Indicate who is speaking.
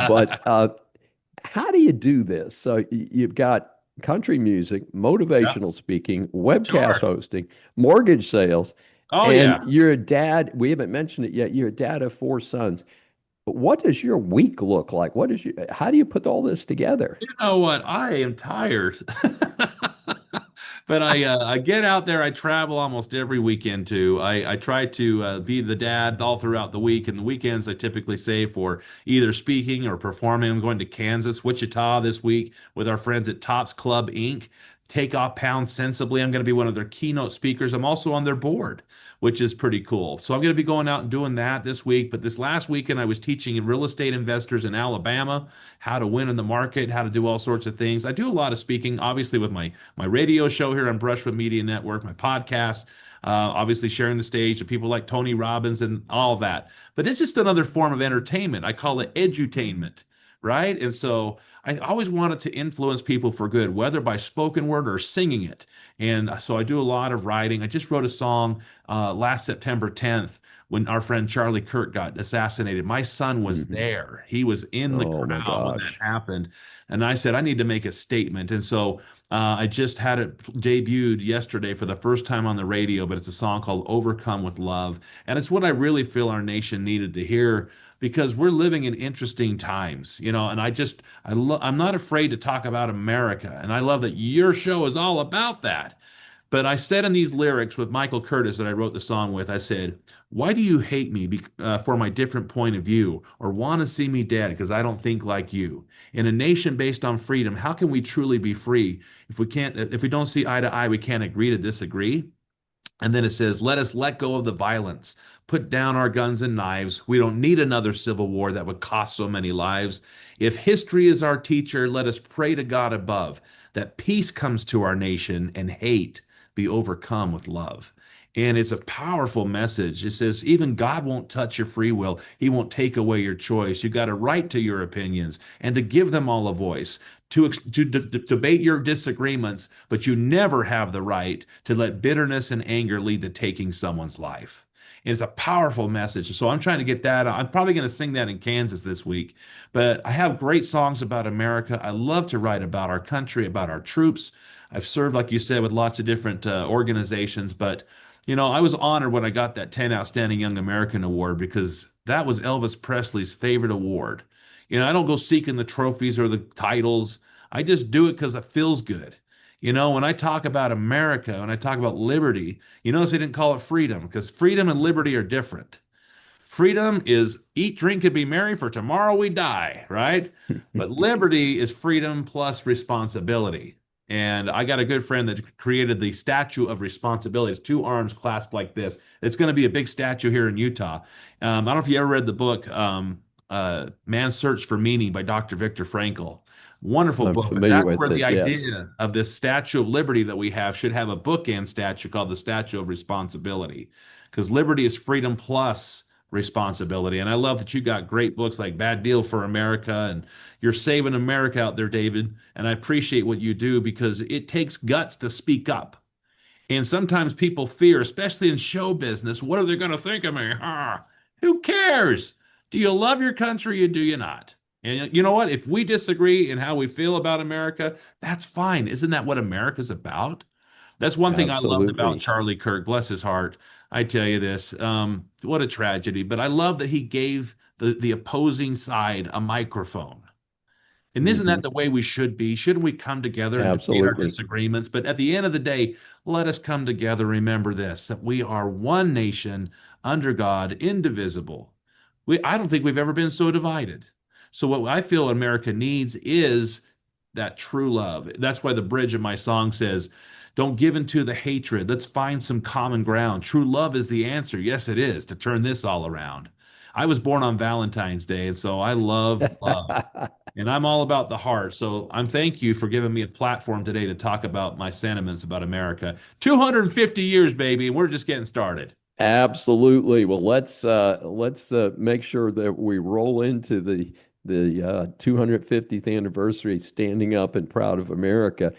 Speaker 1: But how do you do this? So you've got country music,
Speaker 2: Yeah,
Speaker 1: motivational speaking, webcast
Speaker 2: sure.
Speaker 1: hosting, mortgage sales,
Speaker 2: Oh
Speaker 1: and
Speaker 2: yeah.
Speaker 1: you're a dad. We haven't mentioned it yet. You're a dad of four sons. What does your week look like? How do you put all this together?
Speaker 2: You know what? I am tired. But I get out there. I travel almost every weekend too. I try to be the dad all throughout the week, and the weekends I typically save for either speaking or performing. I'm going to Kansas, Wichita this week with our friends at Tops Club Inc. Take off pounds sensibly. I'm going to be one of their keynote speakers. I'm also on their board, which is pretty cool. So I'm going to be going out and doing that this week. But this last weekend, I was teaching real estate investors in Alabama how to win in the market, how to do all sorts of things. I do a lot of speaking, obviously, with my radio show here on Brushwood Media Network, my podcast, obviously sharing the stage to people like Tony Robbins and all that. But it's just another form of entertainment. I call it edutainment, right? And so I always wanted to influence people for good, whether by spoken word or singing it. And so I do a lot of writing. I just wrote a song last September 10th when our friend Charlie Kirk got assassinated. My son was
Speaker 1: Mhm.
Speaker 2: there. He was in the
Speaker 1: Oh my
Speaker 2: crowd when that
Speaker 1: gosh.
Speaker 2: happened. And I said, I need to make a statement. And so I just had it debuted yesterday for the first time on the radio, but it's a song called Overcome with Love. And it's what I really feel our nation needed to hear because we're living in interesting times, and I'm not afraid to talk about America. And I love that your show is all about that. But I said in these lyrics with Michael Curtis that I wrote the song with, I said, why do you hate me for my different point of view or want to see me dead because I don't think like you? In a nation based on freedom, how can we truly be free if we don't see eye to eye, we can't agree to disagree? And then it says, let us let go of the violence, put down our guns and knives. We don't need another civil war that would cost so many lives. If history is our teacher, let us pray to God above that peace comes to our nation and hate be overcome with love. And it's a powerful message. It says, even God won't touch your free will. He won't take away your choice. You got a right to your opinions and to give them all a voice, to debate your disagreements, but you never have the right to let bitterness and anger lead to taking someone's life. And it's a powerful message. So I'm trying to get that. I'm probably going to sing that in Kansas this week. But I have great songs about America. I love to write about our country, about our troops. I've served, like you said, with lots of different organizations. But, I was honored when I got that 10 Outstanding Young American Award because that was Elvis Presley's favorite award. I don't go seeking the trophies or the titles. I just do it because it feels good. When I talk about America, when I talk about liberty, you notice they didn't call it freedom because freedom and liberty are different. Freedom is eat, drink, and be merry, for tomorrow we die, right? But liberty is freedom plus responsibility. And I got a good friend that created the Statue of Responsibility. It's two arms clasped like this. It's going to be a big statue here in Utah. I don't know if you ever read the book Man's Search for Meaning by Dr. Viktor Frankl. Wonderful
Speaker 1: I'm
Speaker 2: book, but
Speaker 1: familiar
Speaker 2: that's
Speaker 1: with
Speaker 2: where the
Speaker 1: it. Yes.
Speaker 2: idea of this Statue of Liberty that we have should have a bookend statue called the Statue of Responsibility, because liberty is freedom plus responsibility. And I love that you got great books like Bad Deal for America and you're saving America out there, David. And I appreciate what you do because it takes guts to speak up. And sometimes people fear, especially in show business, what are they going to think of me? Who cares? Do you love your country or do you not? And you know what? If we disagree in how we feel about America, that's fine. Isn't that what America's about? That's one thing I loved about
Speaker 1: Absolutely.
Speaker 2: Charlie Kirk. Bless his heart. I tell you this, what a tragedy. But I love that he gave the opposing side a microphone. And isn't that
Speaker 1: Hmm.
Speaker 2: the way we should be? Shouldn't we come together and debate our
Speaker 1: Absolutely.
Speaker 2: disagreements? But at the end of the day, let us come together. Remember this, that we are one nation under God, indivisible. I don't think we've ever been so divided. So, what I feel America needs is that true love. That's why the bridge of my song says, don't give into the hatred. Let's find some common ground. True love is the answer. Yes, it is to turn this all around. I was born on Valentine's Day, and so I love love. And I'm all about the heart. So I'm thank you for giving me a platform today to talk about my sentiments about America. 250 years, baby, and we're just getting started.
Speaker 1: Absolutely. Well, let's make sure that we roll into the 250th anniversary standing up and proud of America.